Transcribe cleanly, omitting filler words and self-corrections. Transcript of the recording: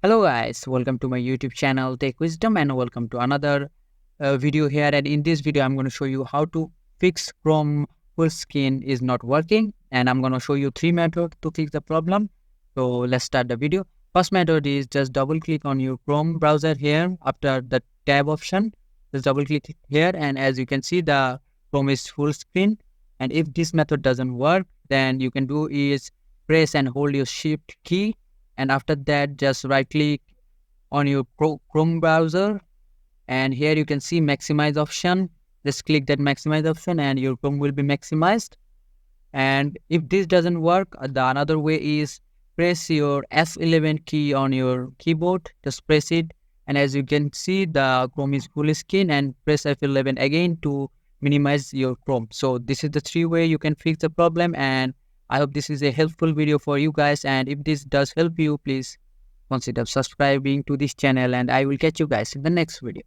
Hello guys, welcome to my YouTube channel Tech Wisdom and welcome to another video here. And in this video, I'm going to show you how to fix Chrome full screen is not working. And I'm going to show you three methods to fix the problem. So let's start the video. First method is just double click on your Chrome browser here after the tab option. Just double click here and as you can see the Chrome is full screen. And if this method doesn't work, then you can do is press and hold your shift key, and after that just right click on your Chrome browser, and here you can see maximize option. Just click that maximize option and your Chrome will be maximized. And if this doesn't work, the another way is press your F11 key on your keyboard. Just press it, and as you can see the Chrome is full screen, and press F11 again to minimize your Chrome. So this is the three way you can fix the problem, and I hope this is a helpful video for you guys. And if this does help you, please consider subscribing to this channel, and I will catch you guys in the next video.